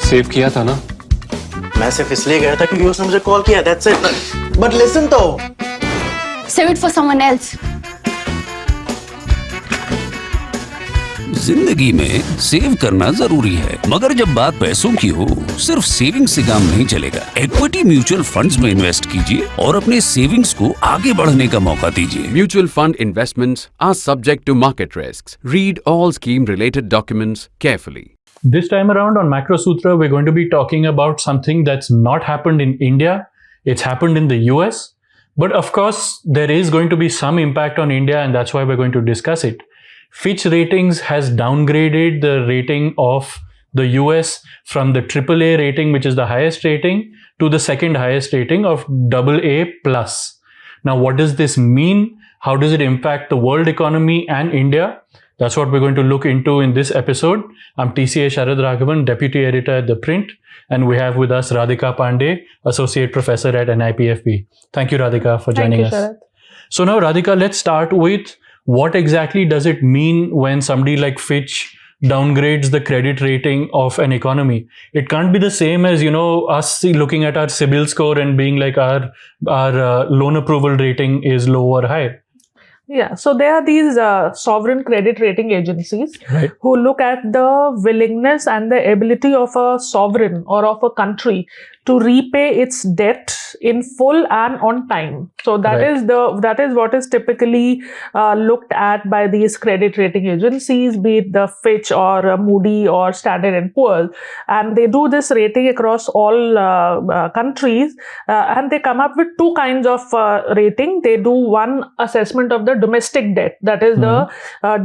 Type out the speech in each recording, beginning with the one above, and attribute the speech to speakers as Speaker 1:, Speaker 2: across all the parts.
Speaker 1: Save किया था ना?
Speaker 2: मैं सिर्फ इसलिए गया था क्योंकि उसने मुझे कॉल किया, that's it. But listen तो.
Speaker 3: Save it for someone else.
Speaker 4: जिंदगी में सेव करना जरूरी है, मगर जब बात पैसों की हो, सिर्फ सेविंग से काम नहीं चलेगा। इक्विटी म्यूचुअल फंड्स में इन्वेस्ट कीजिए और अपने सेविंग्स को आगे बढ़ने का मौका दीजिए।
Speaker 5: Mutual fund investments are subject to market risks. Read all scheme-related documents carefully.
Speaker 6: This time around on Macro Sutra, we're going to be talking about something that's not happened in India. It's happened in the US. But of course, there is going to be some impact on India, and that's why we're going to discuss it. Fitch Ratings has downgraded the rating of the US from the AAA rating, which is the highest rating, to the second highest rating of AA+. Now, what does this mean? How does it impact the world economy and India? That's what we're going to look into in this episode. I'm TCA Sharad Raghavan, Deputy Editor at ThePrint, and we have with us Radhika Pandey, Associate Professor at NIPFB. Thank you, Radhika, for joining us.
Speaker 7: Sharad.
Speaker 6: So now, Radhika, let's start with what exactly does it mean when somebody like Fitch downgrades the credit rating of an economy? It can't be the same as, us looking at our CIBIL score and being like our loan approval rating is low or high.
Speaker 7: Yeah, so there are these sovereign credit rating agencies
Speaker 6: Right.
Speaker 7: who look at the willingness and the ability of a sovereign or of a country to repay its debt in full and on time. So that
Speaker 6: Right.
Speaker 7: is what is typically looked at by these credit rating agencies, be it the Fitch or Moody or Standard and Poor's, and they do this rating across all countries, and they come up with two kinds of rating. They do one assessment of the domestic debt, that is the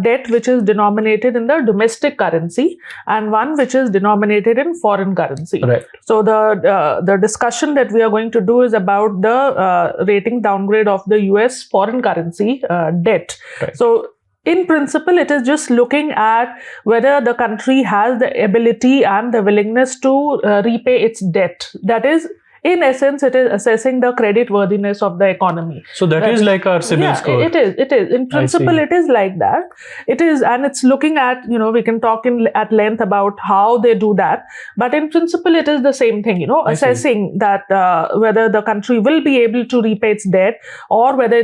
Speaker 7: debt which is denominated in the domestic currency, and one which is denominated in foreign currency.
Speaker 6: Right.
Speaker 7: So the discussion that we are going to do is about the rating downgrade of the US foreign currency debt.
Speaker 6: Right.
Speaker 7: So in principle, it is just looking at whether the country has the ability and the willingness to repay its debt. That is, in essence, it is assessing the credit worthiness of the economy.
Speaker 6: So that is like our CIBIL score.
Speaker 7: It is. In principle, it is like that. It is, and it's looking at, we can talk at length about how they do that. But in principle, it is the same thing, assessing that whether the country will be able to repay its debt, or whether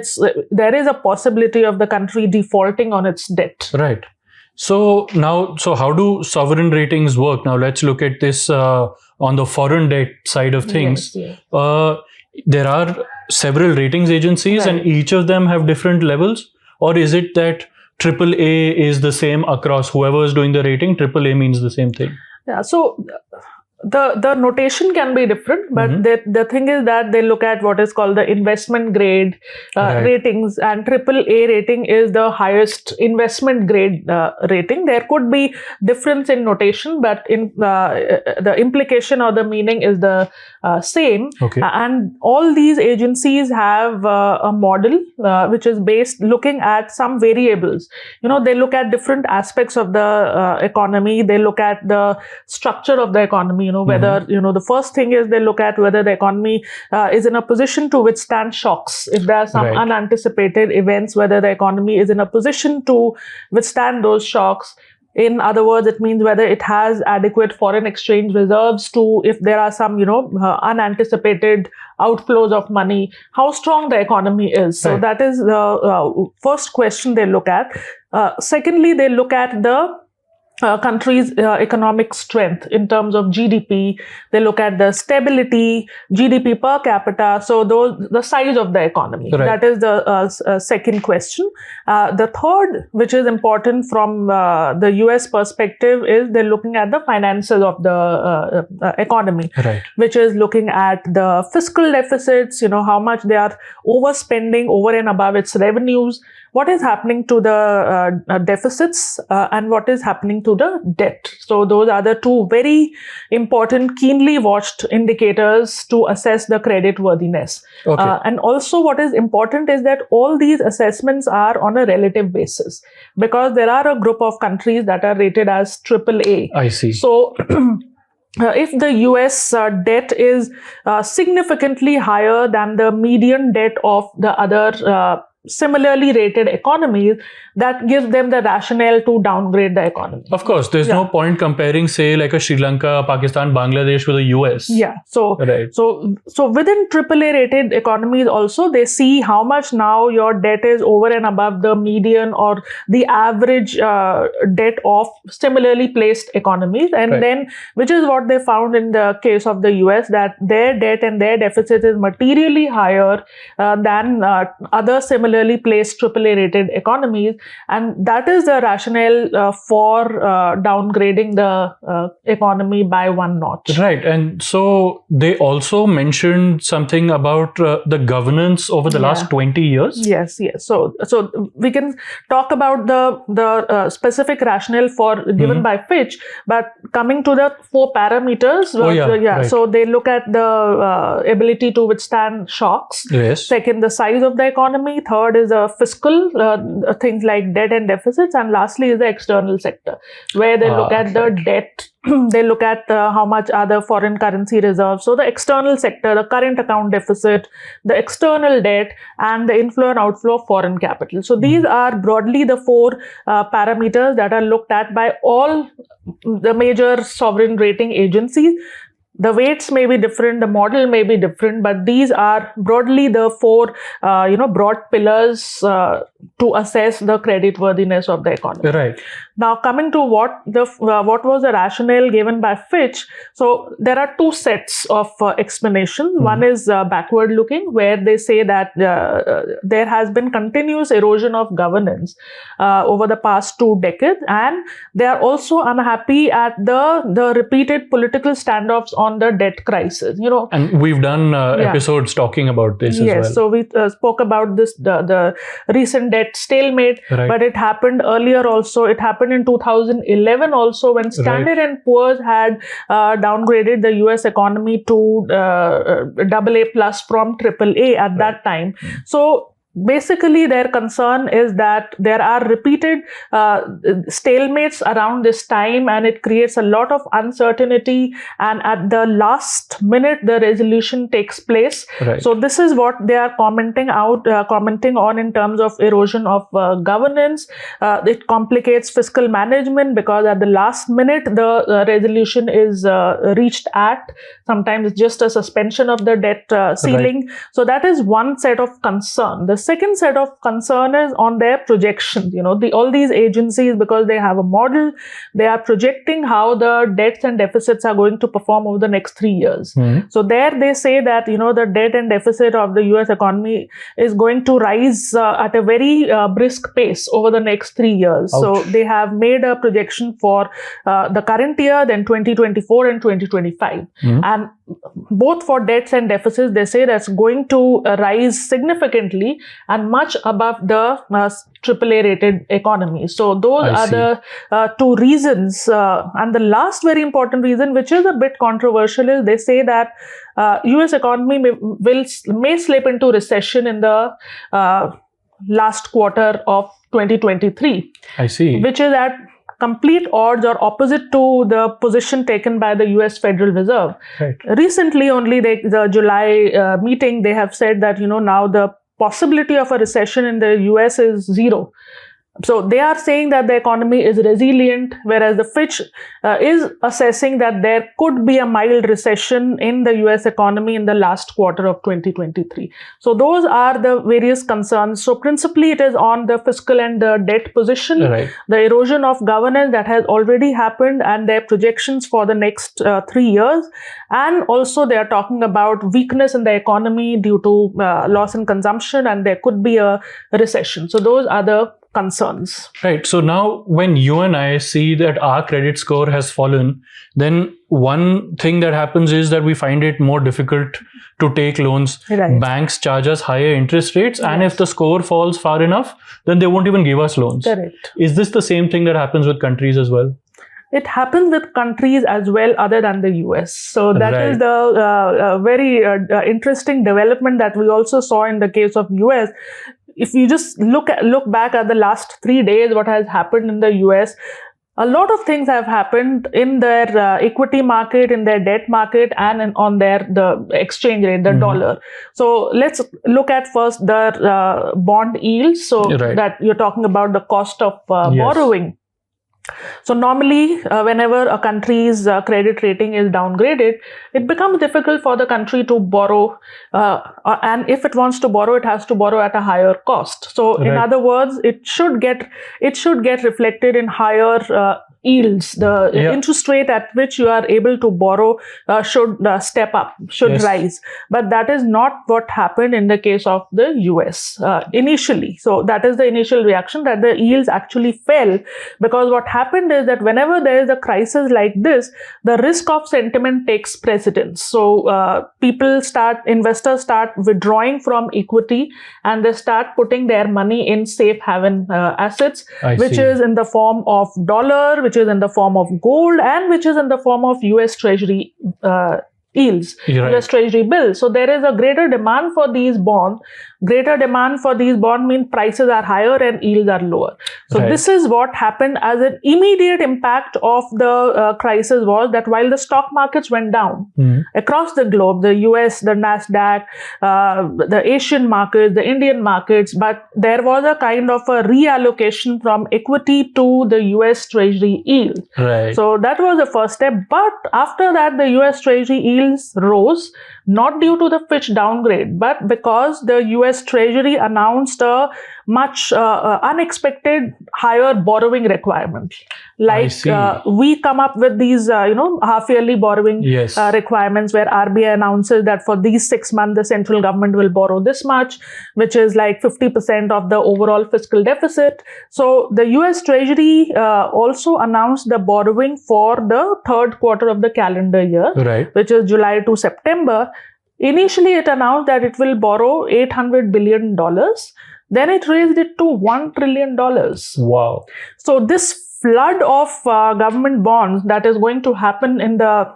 Speaker 7: there is a possibility of the country defaulting on its debt.
Speaker 6: Right. So how do sovereign ratings work? Now let's look at this on the foreign debt side of things.
Speaker 7: Yes.
Speaker 6: There are several ratings agencies,
Speaker 7: Right.
Speaker 6: and each of them have different levels? Or is it that AAA is the same across whoever is doing the rating? AAA means the same thing.
Speaker 7: Yeah, so the notation can be different, but the thing is that they look at what is called the investment grade
Speaker 6: Right.
Speaker 7: ratings, and AAA rating is the highest investment grade rating. There could be difference in notation, but in the implication or the meaning is the same.
Speaker 6: Okay.
Speaker 7: And all these agencies have a model which is based looking at some variables. They look at different aspects of the economy. They look at the structure of the economy. Whether the first thing is they look at whether the economy is in a position to withstand shocks. If there are some
Speaker 6: Right.
Speaker 7: unanticipated events, whether the economy is in a position to withstand those shocks. In other words, it means whether it has adequate foreign exchange reserves to, if there are some, unanticipated outflows of money, how strong the economy is. So
Speaker 6: Right.
Speaker 7: that is the first question they look at. Secondly, they look at the country's economic strength in terms of GDP. They look at the stability, GDP per capita. So the size of the economy.
Speaker 6: Right.
Speaker 7: That is the second question. The third, which is important from the US perspective, is they're looking at the finances of the economy,
Speaker 6: Right.
Speaker 7: which is looking at the fiscal deficits, how much they are overspending over and above its revenues, what is happening to the deficits, and what is happening to the debt. So those are the two very important, keenly watched indicators to assess the credit worthiness.
Speaker 6: Okay.
Speaker 7: And also what is important is that all these assessments are on a relative basis, because there are a group of countries that are rated as AAA.
Speaker 6: I see.
Speaker 7: So if the US debt is significantly higher than the median debt of the other similarly rated economies, that gives them the rationale to downgrade the economy.
Speaker 6: Of course, there's no point comparing, say, like a Sri Lanka, Pakistan, Bangladesh with the US.
Speaker 7: Yeah. So,
Speaker 6: Right.
Speaker 7: so within AAA rated economies also, they see how much now your debt is over and above the median or the average debt of similarly placed economies. And
Speaker 6: Right.
Speaker 7: then, which is what they found in the case of the US, that their debt and their deficit is materially higher than other similarly placed AAA rated economies. And that is the rationale for downgrading the economy by one notch.
Speaker 6: Right. And so they also mentioned something about the governance over the last 20 years.
Speaker 7: Yes. So we can talk about the specific rationale for given by Fitch, but coming to the 4 parameters.
Speaker 6: Right.
Speaker 7: So they look at the ability to withstand shocks.
Speaker 6: Yes.
Speaker 7: Second, the size of the economy. Third is the fiscal things like debt and deficits, and lastly is the external sector, where they look at the debt. They look at how much are the foreign currency reserves. So the external sector, the current account deficit, the external debt, and the inflow and outflow of foreign capital. So these are broadly the 4 parameters that are looked at by all the major sovereign rating agencies. The weights may be different, the model may be different, but these are broadly the 4, broad pillars to assess the creditworthiness of the economy.
Speaker 6: Right.
Speaker 7: Now, coming to what was the rationale given by Fitch. So there are 2 sets of explanations. One is backward looking, where they say that there has been continuous erosion of governance over the past 2 decades, and they are also unhappy at the repeated political standoffs on the debt crisis.
Speaker 6: And we've done episodes talking about this as well.
Speaker 7: Yes, so we spoke about this, the recent debt stalemate,
Speaker 6: Right.
Speaker 7: but it happened earlier also. It happened in 2011 also, when Standard and Poor's had downgraded the US economy to AA plus from AAA at that time. So basically, their concern is that there are repeated stalemates around this time, and it creates a lot of uncertainty, and at the last minute the resolution takes place.
Speaker 6: Right.
Speaker 7: So this is what they are commenting on in terms of erosion of governance. It complicates fiscal management, because at the last minute the resolution is reached at. Sometimes it's just a suspension of the debt ceiling. Right. So that is one set of concern. The second set of concern is on their projections. All these agencies, because they have a model, they are projecting how the debts and deficits are going to perform over the next 3 years. So there they say that, the debt and deficit of the US economy is going to rise at a very brisk pace over the next 3 years.
Speaker 6: Ouch.
Speaker 7: So they have made a projection for the current year, then 2024 and 2025. And both for debts and deficits, they say that's going to rise significantly and much above the AAA rated economy. So those are the 2 reasons. And the last very important reason, which is a bit controversial, is they say that US economy may slip into recession in the last quarter of 2023.
Speaker 6: I see.
Speaker 7: Which is at complete odds or opposite to the position taken by the US Federal Reserve.
Speaker 6: Right.
Speaker 7: Recently only, the July meeting, they have said that, now the possibility of a recession in the US is 0. So they are saying that the economy is resilient, whereas the Fitch is assessing that there could be a mild recession in the US economy in the last quarter of 2023. So those are the various concerns. So principally it is on the fiscal and the debt position,
Speaker 6: Right.
Speaker 7: the erosion of governance that has already happened, and their projections for the next 3 years. And also they are talking about weakness in the economy due to loss in consumption, and there could be a recession. So those are the concerns.
Speaker 6: Right. So now when you and I see that our credit score has fallen, then one thing that happens is that we find it more difficult to take loans.
Speaker 7: Right.
Speaker 6: Banks charge us higher interest rates, and if the score falls far enough, then they won't even give us loans.
Speaker 7: Correct.
Speaker 6: Is this the same thing that happens with countries as well?
Speaker 7: It happens with countries as well other than the US. So that
Speaker 6: Right.
Speaker 7: is the very interesting development that we also saw in the case of US. If you just look back at the last 3 days, what has happened in the US, a lot of things have happened in their equity market, in their debt market, and on the exchange rate, the dollar. So let's look at first the bond yields. So that you're talking about the cost of borrowing. So normally, whenever a country's credit rating is downgraded, it becomes difficult for the country to borrow. And if it wants to borrow, it has to borrow at a higher cost. So in other words, it should get reflected in higher yields. The interest rate at which you are able to borrow should step up, should rise. But that is not what happened in the case of the US initially. So that is the initial reaction, that the yields actually fell, because what happened is that whenever there is a crisis like this, the risk of sentiment takes precedence. So investors start withdrawing from equity, and they start putting their money in safe haven assets, which is in the form of dollar, which is in the form of gold, and which is in the form of US Treasury yields, US Treasury bills. So there is a greater demand for these bonds. Greater demand for these bonds means prices are higher and yields are lower. So this is what happened as an immediate impact of the crisis, was that while the stock markets went down across the globe, the US, the Nasdaq, the Asian markets, the Indian markets, but there was a kind of a reallocation from equity to the US Treasury yield. So that was the first step. But after that, the US Treasury yields rose, not due to the Fitch downgrade, but because the US Treasury announced a much unexpected higher borrowing requirement. Like we come up with these, half-yearly borrowing requirements, where RBI announces that for these 6 months, the central government will borrow this much, which is like 50% of the overall fiscal deficit. So the US Treasury also announced the borrowing for the third quarter of the calendar year, which is July to September. Initially, it announced that it will borrow $800 billion. Then it raised it to $1 trillion.
Speaker 6: Wow.
Speaker 7: So this flood of government bonds that is going to happen in the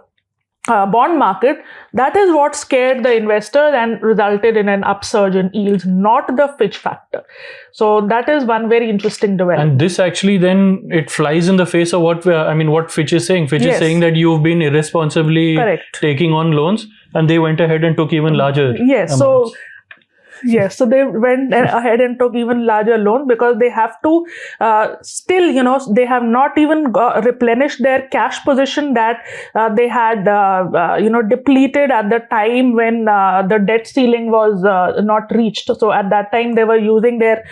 Speaker 7: bond market, that is what scared the investors and resulted in an upsurge in yields, not the Fitch factor. So that is one very interesting development.
Speaker 6: And this actually then it flies in the face of what Fitch is saying. Fitch is saying that you've been irresponsibly taking on loans, and they went ahead and took even larger amounts.
Speaker 7: So they went ahead and took even larger loans, because they have to they have not even replenished their cash position that they had depleted at the time when the debt ceiling was not reached. So at that time they were using their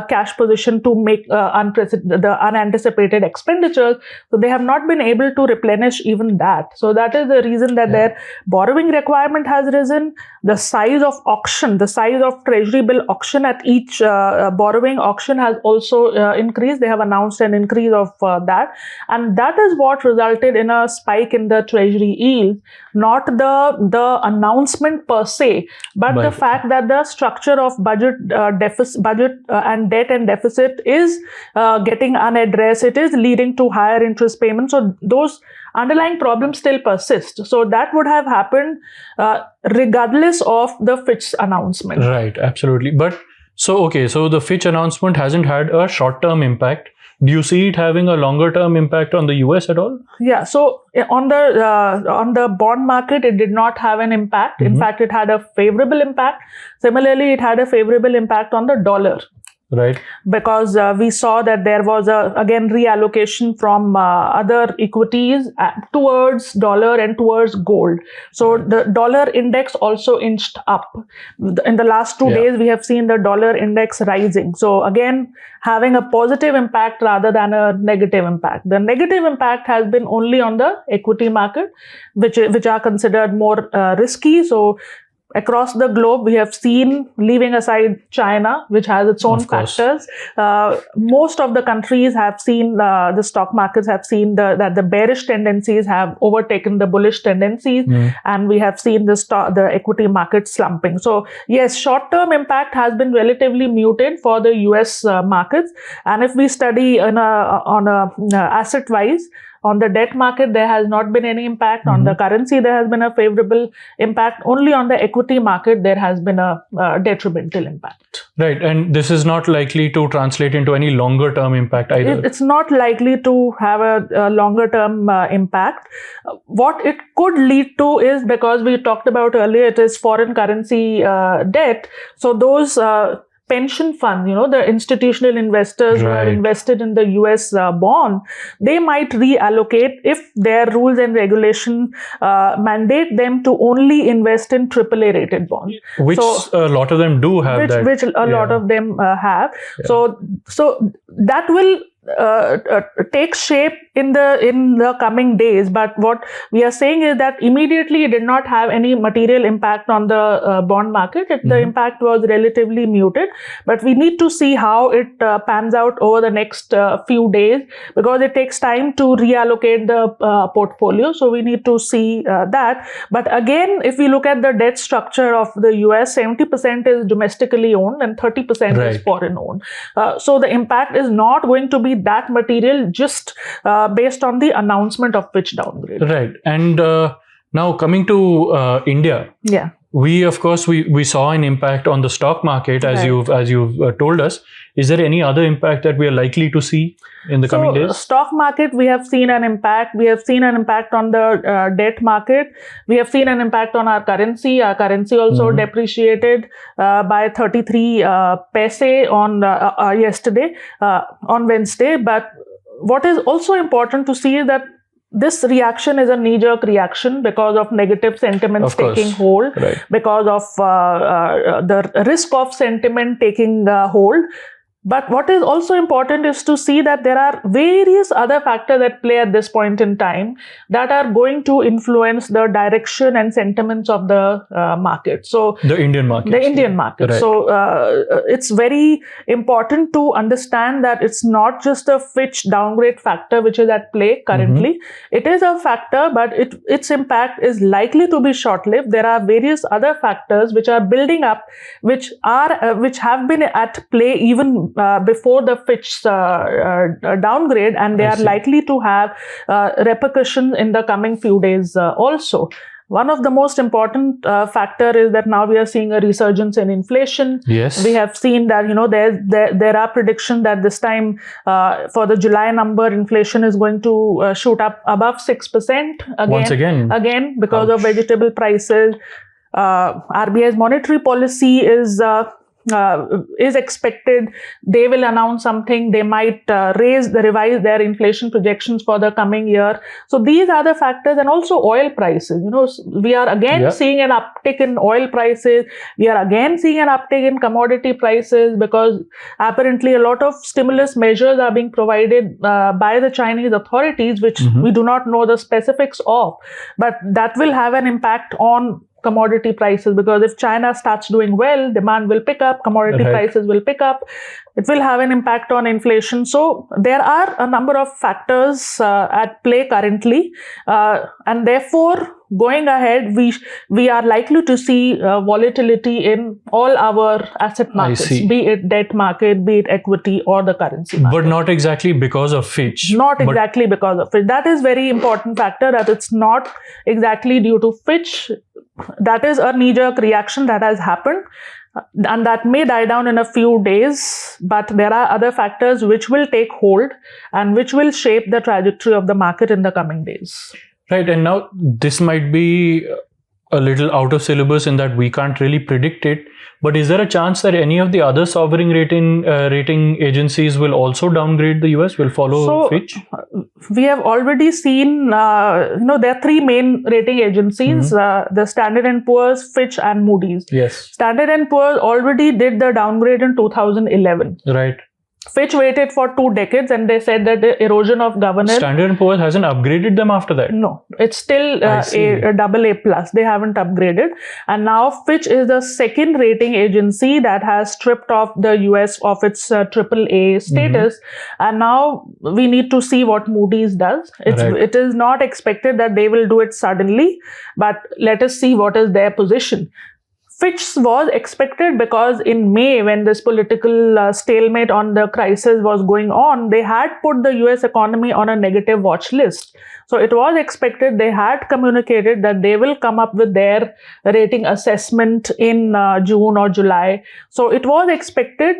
Speaker 7: cash position to make the unanticipated expenditures. So they have not been able to replenish even that. So that is the reason that their borrowing requirement has risen. The size of auction, the size of Treasury bill auction at each borrowing auction has also increased. They have announced an increase of that. And that is what resulted in a spike in the Treasury yield, not the announcement per se, but the fact that the structure of budget and debt and deficit is getting unaddressed. It is leading to higher interest payments. So those underlying problems still persist. So that would have happened regardless of the Fitch announcement.
Speaker 6: Right, absolutely. But so the Fitch announcement hasn't had a short-term impact. Do you see it having a longer-term impact on the US at all?
Speaker 7: Yeah. So on the bond market, it did not have an impact. In fact, it had a favorable impact. Similarly, it had a favorable impact on the dollar.
Speaker 6: Right.
Speaker 7: Because we saw that there was again reallocation from other equities towards dollar and towards gold. So the dollar index also inched up. In the last 2 days, we have seen the dollar index rising. So again, having a positive impact rather than a negative impact. The negative impact has been only on the equity market, which are considered more risky. So across the globe, we have seen, leaving aside China, which has its own factors, most of the countries have seen, the stock markets have seen that the bearish tendencies have overtaken the bullish tendencies, and we have seen the equity market slumping. So yes, short-term impact has been relatively muted for the US markets. And if we study on a asset-wise, On the debt market, there has not been any impact. On the currency, there has been a favorable impact. Only on the equity market, there has been a detrimental impact.
Speaker 6: Right, and this is not likely to translate into any longer term impact either.
Speaker 7: It's not likely to have a longer term impact. What it could lead to is, because we talked about earlier, it is foreign currency debt. So those pension funds, the institutional investors who have invested in the US bond, they might reallocate if their rules and regulation mandate them to only invest in AAA rated bonds.
Speaker 6: Which a lot of them do have that.
Speaker 7: Which a lot of them have. Yeah. So that will take shape in the coming days, but what we are saying is that immediately it did not have any material impact on the bond market. The impact was relatively muted, but we need to see how it pans out over the next few days, because it takes time to reallocate the portfolio. So we need to see that. But again, if we look at the debt structure of the US, 70% is domestically owned and 30% is foreign owned. So the impact is not going to be that material just based on the announcement of Fitch downgrade.
Speaker 6: Right. And now coming to India.
Speaker 7: Yeah.
Speaker 6: We, of course, we saw an impact on the stock market, as you've told us. Is there any other impact that we are likely to see in the coming days?
Speaker 7: Stock market, we have seen an impact. We have seen an impact on the debt market. We have seen an impact on our currency. Our currency also depreciated by 33 paise on yesterday, on Wednesday. But what is also important to see is that this reaction is a knee-jerk reaction because of negative sentiments taking hold, because of the risk of sentiment taking hold. But what is also important is to see that there are various other factors at play at this point in time that are going to influence the direction and sentiments of the market. So
Speaker 6: the Indian market.
Speaker 7: The Indian market. So it's very important to understand that it's not just a Fitch downgrade factor which is at play currently. It is a factor, but its impact is likely to be short-lived. There are various other factors which are building up, which have been at play even before the Fitch downgrade, and they are likely to have repercussions in the coming few days also. One of the most important factor is that now we are seeing a resurgence in inflation.
Speaker 6: Yes.
Speaker 7: We have seen that, there are predictions that this time for the July number, inflation is going to shoot up above 6% again because of vegetable prices. RBI's monetary policy is expected. They will announce something. They might revise their inflation projections for the coming year. So these are the factors, and also oil prices. We are again seeing an uptick in oil prices. We are again seeing an uptick in commodity prices because apparently a lot of stimulus measures are being provided by the Chinese authorities, which we do not know the specifics of, but that will have an impact on commodity prices, because if China starts doing well, demand will pick up, commodity prices will pick up. It will have an impact on inflation. So there are a number of factors at play currently, and therefore going ahead, we are likely to see volatility in all our asset markets, be it debt market, be it equity or the currency market.
Speaker 6: But not exactly because of Fitch.
Speaker 7: Not exactly because of Fitch. That is very important factor, that it's not exactly due to Fitch. That is a knee-jerk reaction that has happened, and that may die down in a few days, but there are other factors which will take hold and which will shape the trajectory of the market in the coming days.
Speaker 6: Right, and now this might be a little out of syllabus in that we can't really predict it, but is there a chance that any of the other sovereign rating agencies will also downgrade the US, will follow Fitch?
Speaker 7: We have already seen, there are three main rating agencies, the Standard & Poor's, Fitch and Moody's.
Speaker 6: Yes.
Speaker 7: Standard & Poor's already did the downgrade in 2011.
Speaker 6: Right.
Speaker 7: Fitch waited for 2 decades and they said that the erosion of governance.
Speaker 6: Standard & Poor's hasn't upgraded them after that?
Speaker 7: No, it's still a AA+. They haven't upgraded. And now Fitch is the second rating agency that has stripped off the US of its AAA status. And now we need to see what Moody's does. It is not expected that they will do it suddenly, but let us see what is their position. Fitch was expected because in May, when this political stalemate on the crisis was going on, they had put the US economy on a negative watch list. So it was expected, they had communicated that they will come up with their rating assessment in June or July. So it was expected.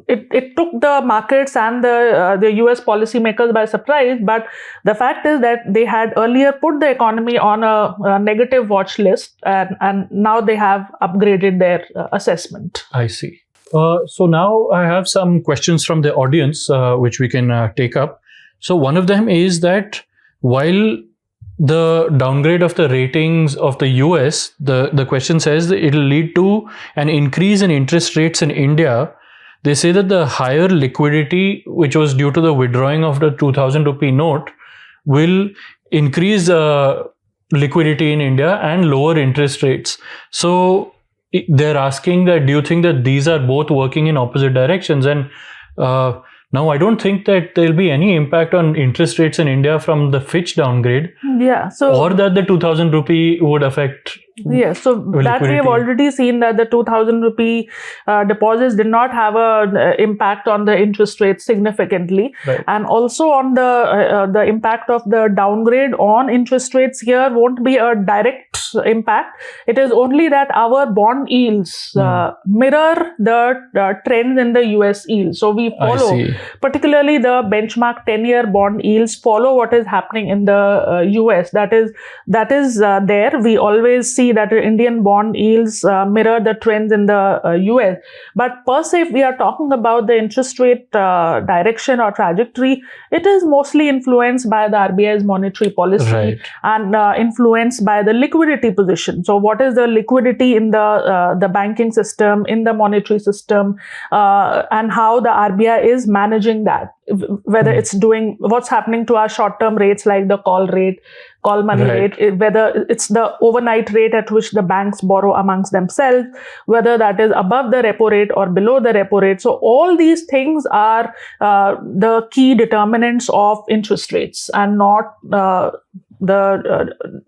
Speaker 7: It took the markets and the US policymakers by surprise. But the fact is that they had earlier put the economy on a negative watch list, and now they have upgraded their assessment.
Speaker 6: I see. So now I have some questions from the audience, which we can take up. So one of them is that while the downgrade of the ratings of the US, the question says that it will lead to an increase in interest rates in India. They say that the higher liquidity, which was due to the withdrawing of the 2000 rupee note, will increase liquidity in India and lower interest rates. So they're asking that, do you think that these are both working in opposite directions? And now I don't think that there'll be any impact on interest rates in India from the Fitch downgrade.
Speaker 7: Yeah. So
Speaker 6: or that the 2000 rupee would affect.
Speaker 7: Yes, so that we have already seen that the 2000 rupee deposits did not have an impact on the interest rate significantly.
Speaker 6: Right.
Speaker 7: And also on the impact of the downgrade on interest rates here won't be a direct impact. It is only that our bond yields mirror the trends in the US yields. So we follow, particularly the benchmark 10-year bond yields follow what is happening in the US. That is there. We always see that Indian bond yields mirror the trends in the US. But per se, if we are talking about the interest rate direction or trajectory, it is mostly influenced by the RBI's monetary policy and influenced by the liquidity position. So what is the liquidity in the banking system, in the monetary system, and how the RBI is managing that, whether it's doing what's happening to our short-term rates like the call money rate, whether it's the overnight rate at which the banks borrow amongst themselves, whether that is above the repo rate or below the repo rate. So all these things are the key determinants of interest rates and not the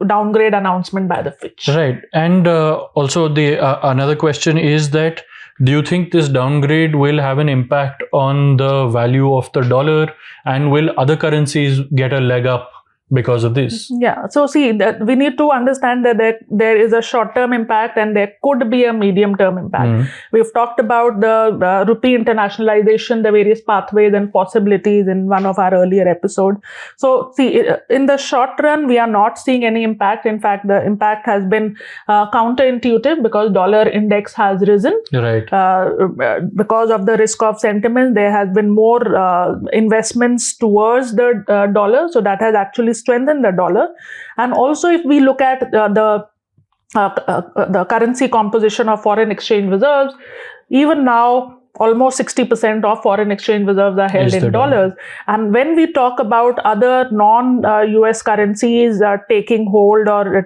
Speaker 7: downgrade announcement by the Fitch.
Speaker 6: Right. And also the another question is that, do you think this downgrade will have an impact on the value of the dollar, and will other currencies get a leg up because of this?
Speaker 7: Yeah. So see, that we need to understand that there is a short-term impact and there could be a medium-term impact. We've talked about the rupee internationalization, the various pathways and possibilities in one of our earlier episodes. So see, in the short run, we are not seeing any impact. In fact, the impact has been counterintuitive because dollar index has risen.
Speaker 6: Right.
Speaker 7: Because of the risk of sentiment, there has been more investments towards the dollar. So that has actually strengthen the dollar. And also if we look at the currency composition of foreign exchange reserves, even now almost 60% of foreign exchange reserves are held in dollars. And when we talk about other non-US currencies taking hold or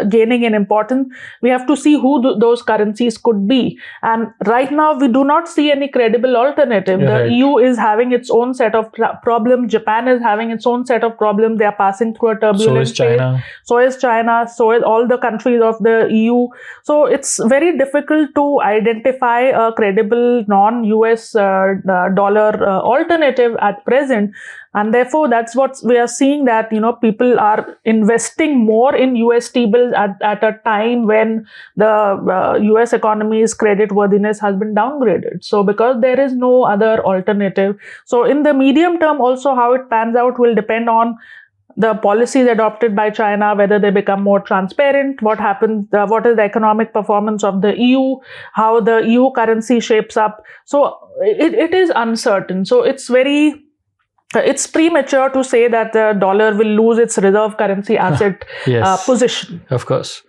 Speaker 7: gaining in importance, we have to see who those currencies could be. And right now, we do not see any credible alternative. The EU is having its own set of problems. Japan is having its own set of problems. They are passing through a turbulent phase. So is China. So is all the countries of the EU. So it's very difficult to identify a credible non-US dollar alternative at present, and therefore that's what we are seeing, that people are investing more in US T-bills at a time when the US economy's creditworthiness has been downgraded. So because there is no other alternative, so in the medium term also how it pans out will depend on the policies adopted by China, whether they become more transparent, what happens, what is the economic performance of the EU, how the EU currency shapes up. So it is uncertain. So it's premature to say that the dollar will lose its reserve currency asset position.
Speaker 6: Of course.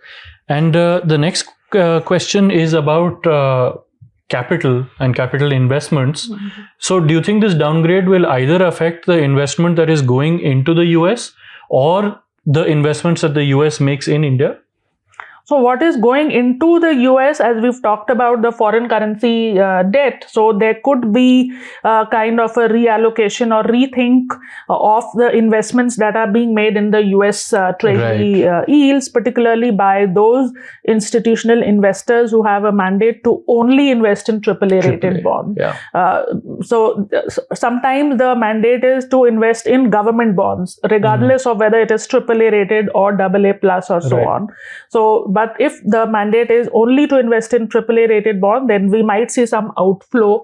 Speaker 6: And the next question is about capital and capital investments. So do you think this downgrade will either affect the investment that is going into the US or the investments that the US makes in India?
Speaker 7: So what is going into the US, as we've talked about the foreign currency debt, so there could be kind of a reallocation or rethink of the investments that are being made in the US Treasury yields, particularly by those institutional investors who have a mandate to only invest in AAA rated bonds.
Speaker 6: Yeah.
Speaker 7: So sometimes the mandate is to invest in government bonds, regardless of whether it is AAA rated or AA plus or so on. So, but if the mandate is only to invest in AAA rated bond, then we might see some outflow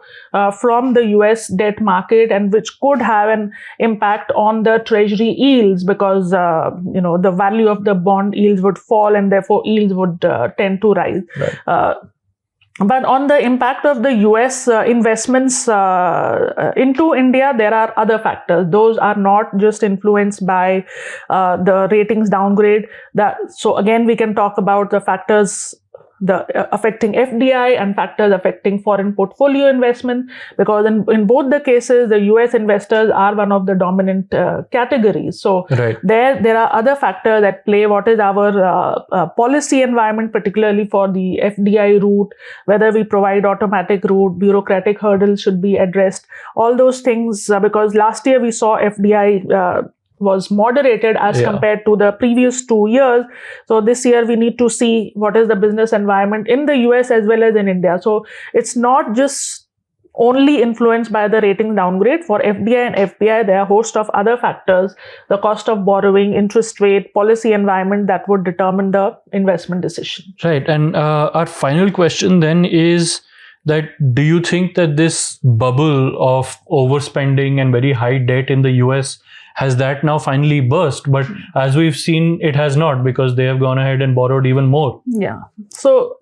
Speaker 7: from the US debt market, and which could have an impact on the treasury yields, because the value of the bond yields would fall and therefore yields would tend to rise. But on the impact of the US investments into India, there are other factors. Those are not just influenced by the ratings downgrade. So again, we can talk about the factors affecting FDI and factors affecting foreign portfolio investment, because in both the cases, the US investors are one of the dominant categories. So there are other factors that play. What is our policy environment, particularly for the FDI route, whether we provide automatic route, bureaucratic hurdles should be addressed, all those things, because last year we saw FDI was moderated as compared to the previous 2 years. So this year we need to see what is the business environment in the US as well as in India. So it's not just only influenced by the rating downgrade. For FDI and FPI, there are a host of other factors, the cost of borrowing, interest rate, policy environment, that would determine the investment decision.
Speaker 6: Right. And our final question then is that, do you think that this bubble of overspending and very high debt in the US, has that now finally burst? But as we've seen, it has not, because they have gone ahead and borrowed even more.
Speaker 7: Yeah. So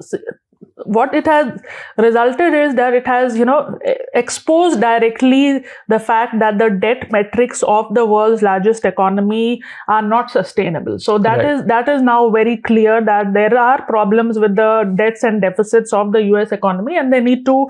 Speaker 7: what it has resulted is that it has, exposed directly the fact that the debt metrics of the world's largest economy are not sustainable. So that is now very clear that there are problems with the debts and deficits of the US economy, and they need to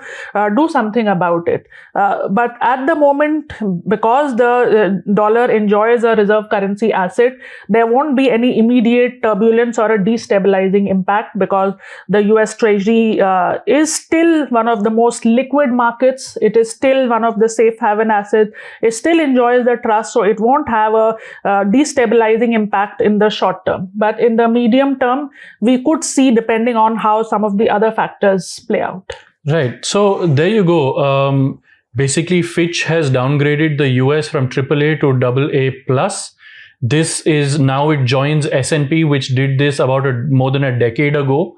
Speaker 7: do something about it. But at the moment, because the dollar enjoys a reserve currency asset, there won't be any immediate turbulence or a destabilizing impact, because the US Treasury is still one of the most liquid markets. It is still one of the safe haven assets. It still enjoys the trust, so it won't have a destabilizing impact in the short term. But in the medium term, we could see, depending on how some of the other factors play out.
Speaker 6: Right. So there you go. Basically, Fitch has downgraded the US from AAA to AA+. This is now, it joins S&P, which did this about more than a decade ago.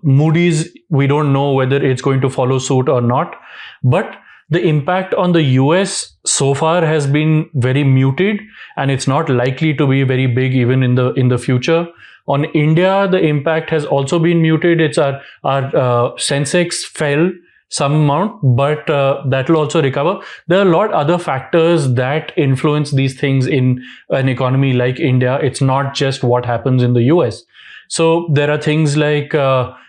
Speaker 6: Moody's, we don't know whether it's going to follow suit or not, but the impact on the US so far has been very muted, and it's not likely to be very big even in the future. On India, the impact has also been muted. It's our Sensex fell some amount, but that will also recover. There are a lot of other factors that influence these things in an economy like India. It's not just what happens in the US. So there are things like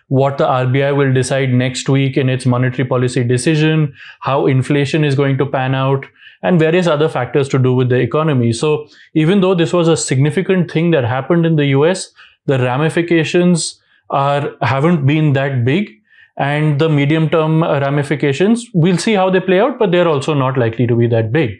Speaker 6: what the RBI will decide next week in its monetary policy decision, how inflation is going to pan out, and various other factors to do with the economy. So even though this was a significant thing that happened in the US, the ramifications haven't been that big, and the medium-term ramifications, we'll see how they play out, but they're also not likely to be that big.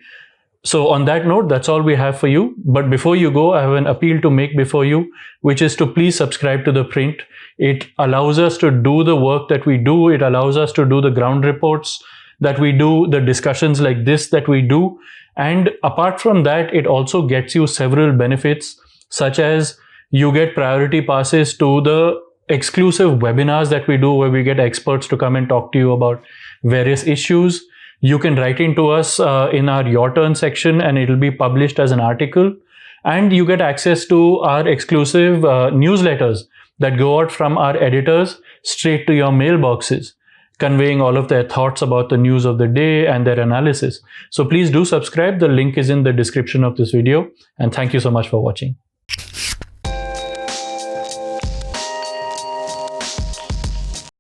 Speaker 6: So on that note, that's all we have for you. But before you go, I have an appeal to make before you, which is to please subscribe to ThePrint. It allows us to do the work that we do. It allows us to do the ground reports that we do, the discussions like this that we do. And apart from that, it also gets you several benefits, such as you get priority passes to the exclusive webinars that we do, where we get experts to come and talk to you about various issues. You can write into us in our Your Turn section, and it'll be published as an article. And you get access to our exclusive newsletters that go out from our editors straight to your mailboxes, conveying all of their thoughts about the news of the day and their analysis. So please do subscribe. The link is in the description of this video. And thank you so much for watching.